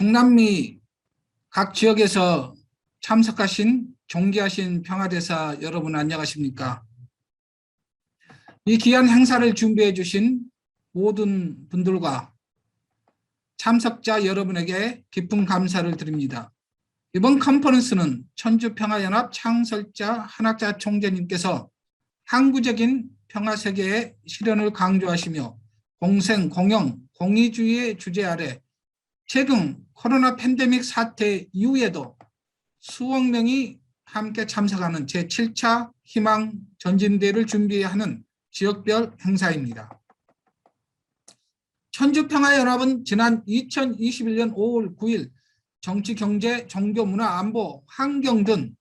중남미 각 지역에서 참석하신 존귀하신 평화대사 여러분 안녕하십니까? 이 귀한 행사를 준비해 주신 모든 분들과 참석자 여러분에게 깊은 감사를 드립니다. 이번 컨퍼런스는 천주평화연합 창설자 한학자 총재님께서 항구적인 평화세계의 실현을 강조하시며 공생, 공영, 공의주의의 주제 아래 최근 코로나 팬데믹 사태 이후에도 수억 명이 함께 참석하는 제7차 희망 전진대회를 준비하는 지역별 행사입니다. 천주평화연합은 지난 2021년 5월 9일 정치, 경제, 종교, 문화, 안보, 환경 등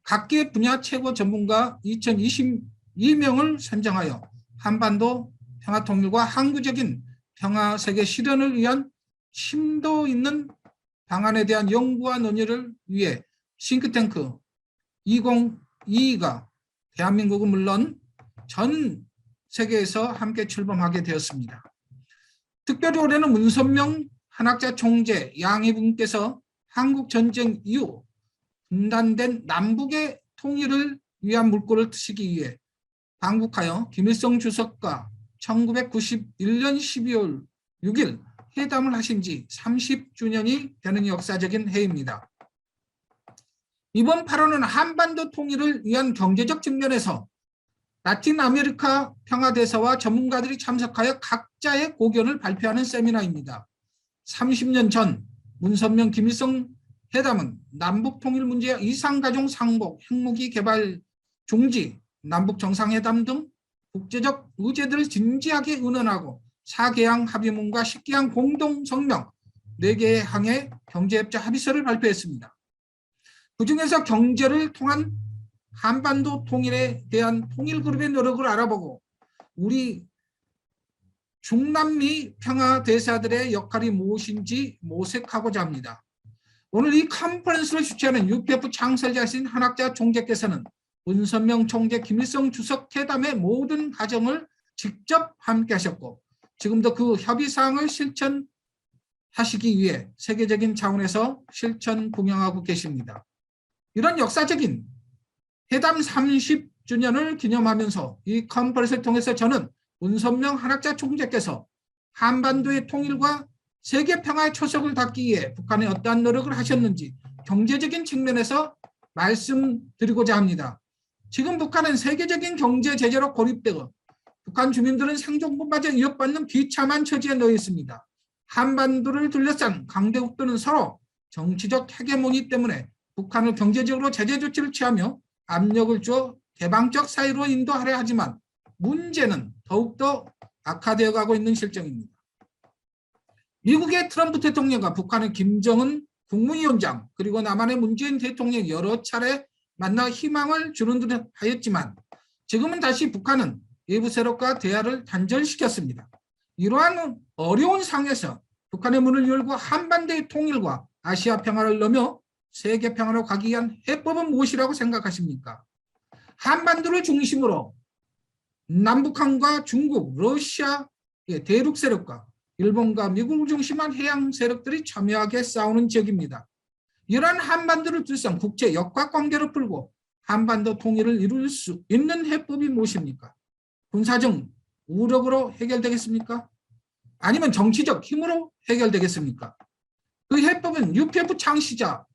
각계 분야 최고 전문가 2022명을 선정하여 한반도 평화통일과 항구적인 평화세계 실현을 위한 심도 있는 방안에 대한 연구와 논의를 위해 싱크탱크 2022가 대한민국은 물론 전 세계에서 함께 출범하게 되었습니다. 특별히 올해는 문선명 한학자 총재 양해분께서 한국전쟁 이후 분단된 남북의 통일을 위한 물꼬를 트시기 위해 방북하여 김일성 주석과 1991년 12월 6일 회담을 하신 지 30주년이 되는 역사적인 해입니다. 이번 8월은 한반도 통일을 위한 경제적 측면에서 라틴 아메리카 평화대사와 전문가들이 참석하여 각자의 고견을 발표하는 세미나입니다. 30년 전 문선명 김일성 회담은 남북 통일 문제, 이산가족 상복, 핵무기 개발 중지, 남북 정상회담 등 국제적 의제들을 진지하게 의논하고 4개항 합의문과 10개항 공동성명, 4개의 항의 경제협조 합의서를 발표했습니다. 그중에서 경제를 통한 한반도 통일에 대한 통일그룹의 노력을 알아보고 우리 중남미 평화대사들의 역할이 무엇인지 모색하고자 합니다. 오늘 이 컨퍼런스를 주최하는 UPF 창설자이신 한학자 총재께서는 문선명 총재 김일성 주석 회담의 모든 과정을 직접 함께 하셨고 지금도 그 협의사항을 실천하시기 위해 세계적인 차원에서 실천 분양하고 계십니다. 이런 역사적인 회담 30주년을 기념하면서 이 컨퍼런스를 통해서 저는 문선명 한학자 총재께서 한반도의 통일과 세계 평화의 초석을 닫기 위해 북한이 어떠한 노력을 하셨는지 경제적인 측면에서 말씀드리고자 합니다. 지금 북한은 세계적인 경제 제재로 고립되고 북한 주민들은 생존권마저 위협받는 비참한 처지에 놓여 있습니다. 한반도를 둘러싼 강대국들은 서로 정치적 헤게모니 때문에 북한을 경제적으로 제재 조치를 취하며 압력을 주어 개방적 사회로 인도하려 하지만 문제는 더욱더 악화되어 가고 있는 실정입니다. 미국의 트럼프 대통령과 북한의 김정은 국무위원장 그리고 남한의 문재인 대통령이 여러 차례 만나 희망을 주는 듯 하였지만 지금은 다시 북한은 외부 세력과 대화를 단절시켰습니다. 이러한 어려운 상황에서 북한의 문을 열고 한반도의 통일과 아시아 평화를 넘어 세계 평화로 가기 위한 해법은 무엇이라고 생각하십니까? 한반도를 중심으로 남북한과 중국, 러시아의 대륙 세력과 일본과 미국을 중심한 해양 세력들이 첨예하게 싸우는 지역입니다. 이러한 한반도를 둘러싼 국제 역학관계를 풀고 한반도 통일을 이룰 수 있는 해법이 무엇입니까? 군사적武力으로 해결되겠습니까? 아니면 정치적 힘으로 해결되겠습니까? 그 해법은 UPF 창시자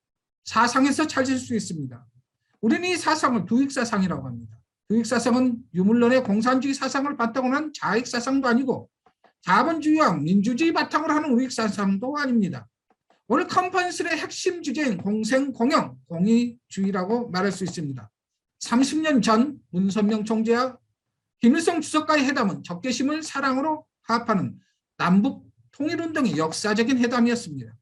사상에서 찾을 수 있습니다. 우리는 이 사상을 두익사상이라고 합니다. 두익사상은 유물론의 공산주의 사상을 바탕으로 한 자익사상도 아니고 자본주의와 민주주의 바탕으로 하는 우익사상도 아닙니다. 오늘 컨퍼런스의 핵심 주제인 공생, 공영, 공의주의라고 말할 수 있습니다. 30년 전 문선명 총재와 김일성 주석과의 회담은 적개심을 사랑으로 화합하는 남북 통일운동의 역사적인 회담이었습니다.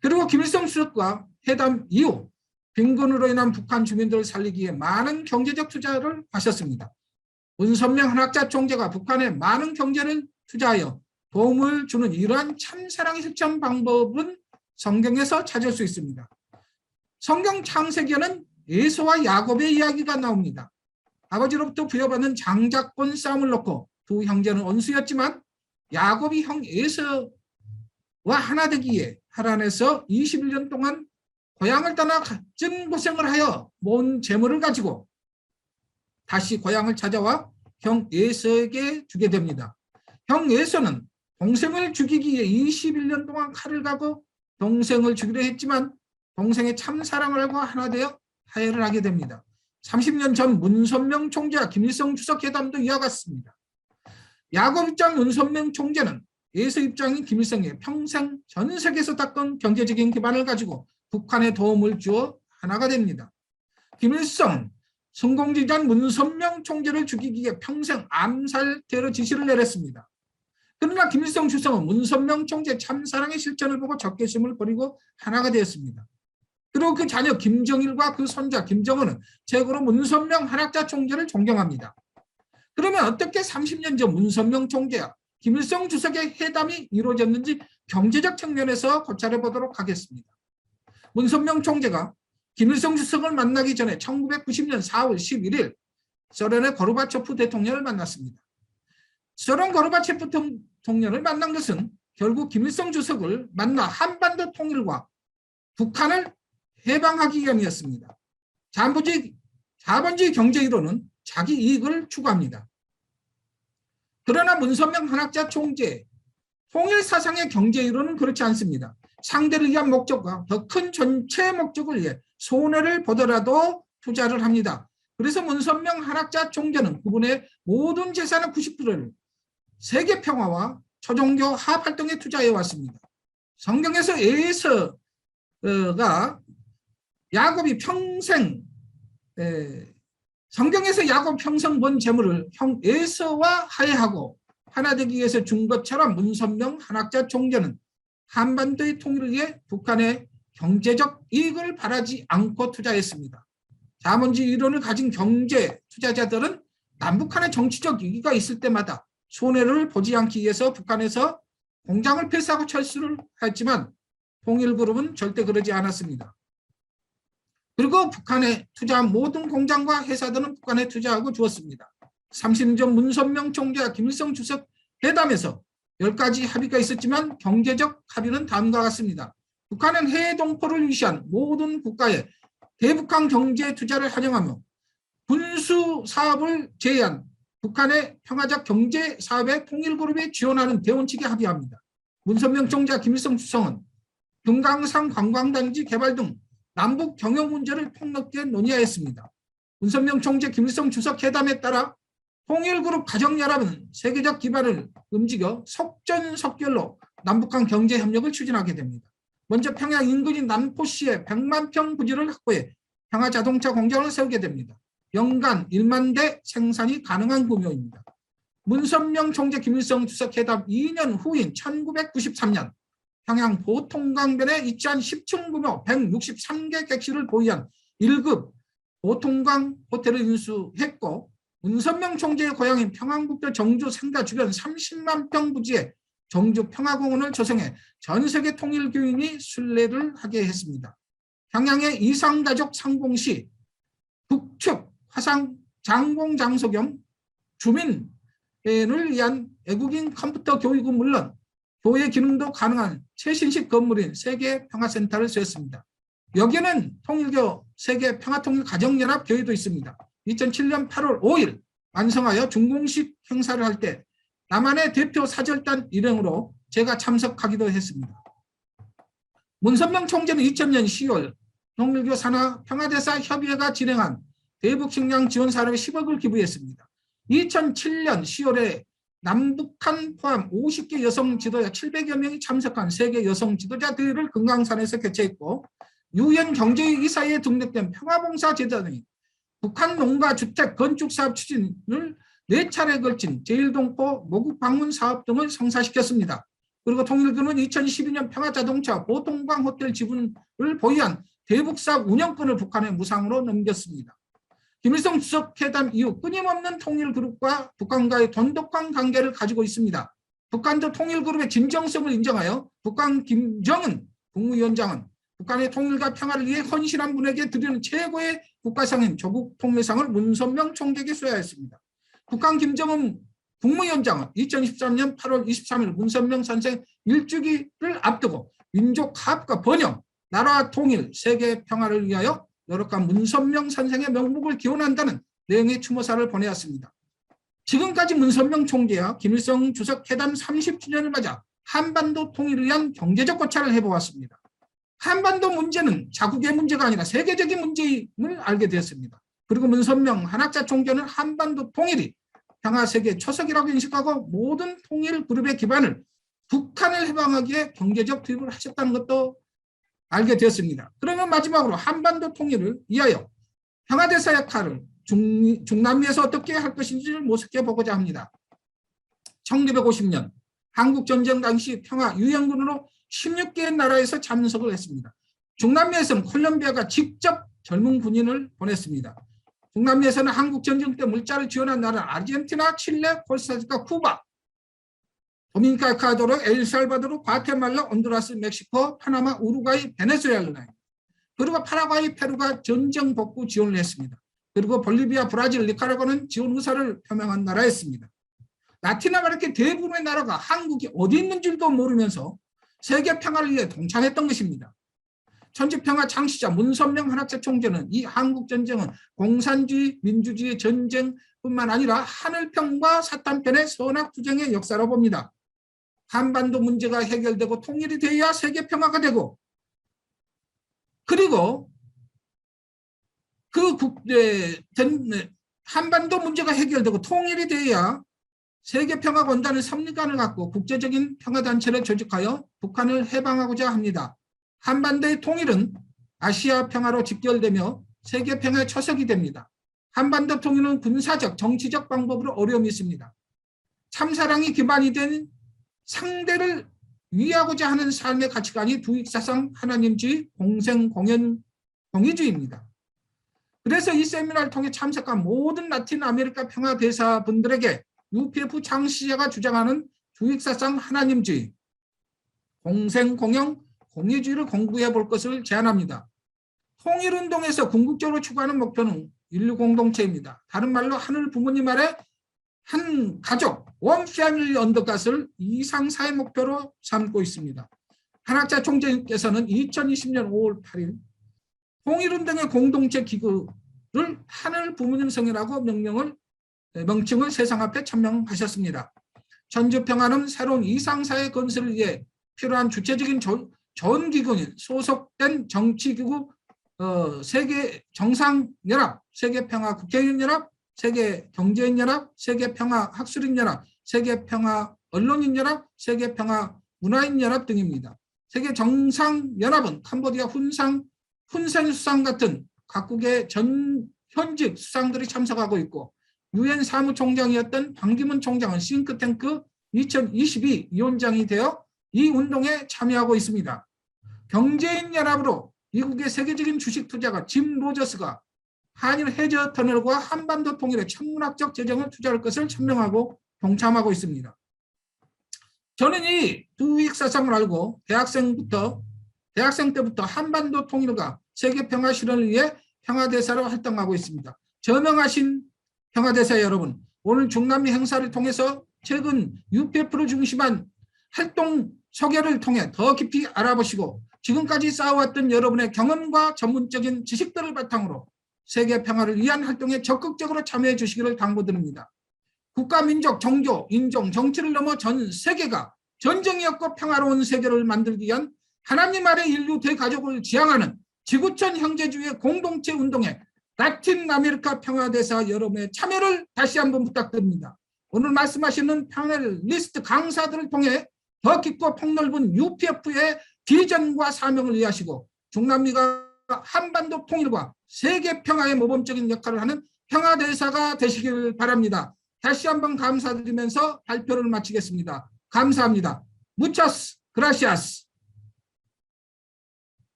그리고 김일성 주석과 회담 이후 빈곤으로 인한 북한 주민들을 살리기 위해 많은 경제적 투자를 하셨습니다. 문선명 한학자 총재가 북한에 많은 경제를 투자하여 도움을 주는 이러한 참사랑의 실천 방법은 성경에서 찾을 수 있습니다. 성경 창세기에는 에서와 야곱의 이야기가 나옵니다. 아버지로부터 부여받은 장자권 싸움을 놓고 두 형제는 원수였지만 야곱이 형 에서와 하나 되기 위해 하란에서 21년 동안 고향을 떠나 갇은 고생을 하여 모은 재물을 가지고 다시 고향을 찾아와 형 에서에게 주게 됩니다. 형 에서는 동생을 죽이기 위해 21년 동안 칼을 가고 동생을 죽이려 했지만 동생의 참 사랑을 알고 하나 되어 화해를 하게 됩니다. 30년 전 문선명 총재와 김일성 주석 회담도 이와 같습니다. 야곱 입장 문선명 총재는 에서 입장인 김일성의 평생 전 세계에서 닦은 경제적인 기반을 가지고 북한에 도움을 주어 하나가 됩니다. 김일성은 성공지장 문선명 총재를 죽이기 위해 평생 암살 테러 지시를 내렸습니다. 그러나 김일성 주석은 문선명 총재 참사랑의 실천을 보고 적개심을 버리고 하나가 되었습니다. 그리고 그 자녀 김정일과 그 손자 김정은은 최고로 문선명 한학자 총재를 존경합니다. 그러면 어떻게 30년 전 문선명 총재와 김일성 주석의 회담이 이루어졌는지 경제적 측면에서 고찰해 보도록 하겠습니다. 문선명 총재가 김일성 주석을 만나기 전에 1990년 4월 11일 소련의 고르바초프 대통령을 만났습니다. 소련 고르바초프 대통령을 만난 것은 결국 김일성 주석을 만나 한반도 통일과 북한을 해방하기 위함이었습니다. 자본주의 경제 이론은 자기 이익을 추구합니다. 그러나 문선명 한학자 총재 통일 사상의 경제 이론은 그렇지 않습니다. 상대를 위한 목적과 더 큰 전체 목적을 위해 손해를 보더라도 투자를 합니다. 그래서 문선명 한학자 총재는 그분의 모든 재산의 90%를 세계 평화와 초종교 화합 활동에 투자해 왔습니다. 성경에서 야곱이 평생 번 재물을 형 에서와 화해하고 하나 되기 위해서 준 것처럼 문선명 한학자 총재는 한반도의 통일을 위해 북한의 경제적 이익을 바라지 않고 투자했습니다. 자본주의 이론을 가진 경제 투자자들은 남북한의 정치적 위기가 있을 때마다 손해를 보지 않기 위해서 북한에서 공장을 폐쇄하고 철수를 했지만 통일그룹은 절대 그러지 않았습니다. 그리고 북한에 투자한 모든 공장과 회사들은 북한에 투자하고 주었습니다. 30년 전 문선명 총재와 김일성 주석 회담에서 10가지 합의가 있었지만 경제적 합의는 다음과 같습니다. 북한은 해외 동포를 위시한 모든 국가에 대북한 경제 투자를 환영하며 군수 사업을 제외한 북한의 평화적 경제 사업의 통일그룹에 지원하는 대원 측에 합의합니다. 문선명 총재와 김일성 주석은 금강산 관광단지 개발 등 남북 경영 문제를 폭넓게 논의하였습니다. 문선명 총재 김일성 주석 회담에 따라 통일그룹 가정연합은 세계적 기반을 움직여 속전속결로 남북한 경제협력을 추진하게 됩니다. 먼저 평양 인근인 남포시에 100만 평 부지를 확보해 평화자동차 공장을 세우게 됩니다. 연간 1만 대 생산이 가능한 규모입니다. 문선명 총재 김일성 주석 회담 2년 후인 1993년 평양 보통강변에 위치한 10층 규모 163개 객실을 보유한 1급 보통강 호텔을 인수했고 문선명 총재의 고향인 평안북도 정주 상가 주변 30만 평 부지에 정주 평화공원을 조성해 전세계 통일교인이 순례를 하게 했습니다. 평양의 이상가족 상봉시 북측 화상 장공장소 겸 주민을 위한 외국인 컴퓨터 교육은 물론 교회 기능도 가능한 최신식 건물인 세계평화센터를 세웠습니다. 여기는 통일교 세계평화통일가정연합 교회도 있습니다. 2007년 8월 5일 완성하여 준공식 행사를 할 때 남한의 대표 사절단 일행으로 제가 참석하기도 했습니다. 문선명 총재는 2000년 10월 통일교 산하 평화대사 협의회가 진행한 대북식량 지원 사업에 10억을 기부했습니다. 2007년 10월에 남북한 포함 50개 여성 지도자 700여 명이 참석한 세계 여성 지도자 대회를 금강산에서 개최했고 유엔 경제이사회에 등록된 평화봉사재단이 북한 농가 주택 건축 사업 추진을 4차례에 걸친 제1동포 모국 방문 사업 등을 성사시켰습니다. 그리고 통일교는 2012년 평화자동차 보통강 호텔 지분을 보유한 대북사업 운영권을 북한에 무상으로 넘겼습니다. 김일성 주석 회담 이후 끊임없는 통일그룹과 북한과의 돈독한 관계를 가지고 있습니다. 북한도 통일그룹의 진정성을 인정하여 북한 김정은 국무위원장은 북한의 통일과 평화를 위해 헌신한 분에게 드리는 최고의 국가상인 조국 통일상을 문선명 총재에게 수여하였습니다. 북한 김정은 국무위원장은 2023년 8월 23일 문선명 선생 일주기를 앞두고 민족 화합과 번영, 나라 통일, 세계 평화를 위하여 노력한 문선명 선생의 명복을 기원한다는 내용의 추모사를 보내왔습니다. 지금까지 문선명 총재와 김일성 주석 회담 30주년을 맞아 한반도 통일을 위한 경제적 고찰을 해보았습니다. 한반도 문제는 자국의 문제가 아니라 세계적인 문제임을 알게 되었습니다. 그리고 문선명 한학자 총재는 한반도 통일이 평화세계 초석이라고 인식하고 모든 통일 그룹의 기반을 북한을 해방하기에 경제적 투입을 하셨다는 것도 알게 되었습니다. 그러면 마지막으로 한반도 통일을 위하여 평화대사 역할을 중남미에서 어떻게 할 것인지를 모색해 보고자 합니다. 1950년 한국전쟁 당시 평화유엔군으로 16개의 나라에서 참석을 했습니다. 중남미에서는 콜롬비아가 직접 젊은 군인을 보냈습니다. 중남미에서는 한국전쟁 때 물자를 지원한 나라는 아르헨티나, 칠레, 코스타리카, 쿠바, 도미니카, 에콰도르, 엘살바도르, 과테말라, 온두라스, 멕시코, 파나마, 우루과이, 베네수엘라, 그리고 파라과이, 페루가 전쟁 복구 지원을 했습니다. 그리고 볼리비아, 브라질, 니카라과는 지원 의사를 표명한 나라였습니다. 라틴 아메리카 대부분의 나라가 한국이 어디 있는 줄도 모르면서 세계 평화를 위해 동참했던 것입니다. 천지평화 창시자 문선명 한학자 총재는 이 한국전쟁은 공산주의, 민주주의 전쟁뿐만 아니라 하늘편과 사탄편의 선악투쟁의 역사로 봅니다. 한반도 문제가 해결되고 통일이 되어야 세계 평화가 되고, 그리고 한반도 문제가 해결되고 통일이 되어야 세계 평화가 온다는 선리관을 갖고 국제적인 평화단체를 조직하여 북한을 해방하고자 합니다. 한반도의 통일은 아시아 평화로 직결되며 세계 평화의 초석이 됩니다. 한반도 통일은 군사적, 정치적 방법으로 어려움이 있습니다. 참사랑이 기반이 된 상대를 위하고자 하는 삶의 가치관이 두익사상, 하나님주의, 공생, 공연, 공의주의입니다. 그래서 이 세미나를 통해 참석한 모든 라틴 아메리카 평화대사분들에게 UPF 창시자가 주장하는 두익사상, 하나님주의, 공생, 공영, 공의주의를 공부해 볼 것을 제안합니다. 통일운동에서 궁극적으로 추구하는 목표는 인류 공동체입니다. 다른 말로 하늘 부모님 아래 한 가족, 원 패밀리 언더갓을 이상사의 목표로 삼고 있습니다. 한학자 총재님께서는 2020년 5월 8일 통일운동의 공동체 기구를 하늘 부모님 성이라고 명칭을 세상 앞에 천명하셨습니다. 전주평화는 새로운 이상사회 건설을 위해 필요한 주체적인 전기구인 소속된 정치기구 세계 정상연합, 세계평화국회의원연합, 세계경제인연합, 세계평화학술인연합, 세계평화언론인연합, 세계평화문화인연합 등입니다. 세계정상연합은 캄보디아 훈센 수상 같은 각국의 현직 수상들이 참석하고 있고, 유엔 사무총장이었던 반기문 총장은 싱크탱크 2022 위원장이 되어 이 운동에 참여하고 있습니다. 경제인연합으로 미국의 세계적인 주식 투자가 짐 로저스가 한일 해저 터널과 한반도 통일에 천문학적 재정을 투자할 것을 천명하고 동참하고 있습니다. 저는 이 두익사상을 알고 대학생 때부터 한반도 통일과 세계 평화 실현을 위해 평화대사로 활동하고 있습니다. 저명하신 평화대사 여러분, 오늘 중남미 행사를 통해서 최근 UPF를 중심한 활동 소개를 통해 더 깊이 알아보시고 지금까지 쌓아왔던 여러분의 경험과 전문적인 지식들을 바탕으로 세계 평화를 위한 활동에 적극적으로 참여해 주시기를 당부드립니다. 국가, 민족, 종교, 인종, 정치를 넘어 전 세계가 전쟁이 없고 평화로운 세계를 만들기 위한 하나님 아래 인류 대가족을 지향하는 지구촌 형제주의의 공동체 운동에 라틴 아메리카 평화대사 여러분의 참여를 다시 한번 부탁드립니다. 오늘 말씀하시는 패널리스트 강사들을 통해 더 깊고 폭넓은 UPF의 비전과 사명을 이해하시고 중남미가 한반도 통일과 세계 평화의 모범적인 역할을 하는 평화대사가 되시길 바랍니다. 다시 한번 감사드리면서 발표를 마치겠습니다. 감사합니다. Muchas gracias.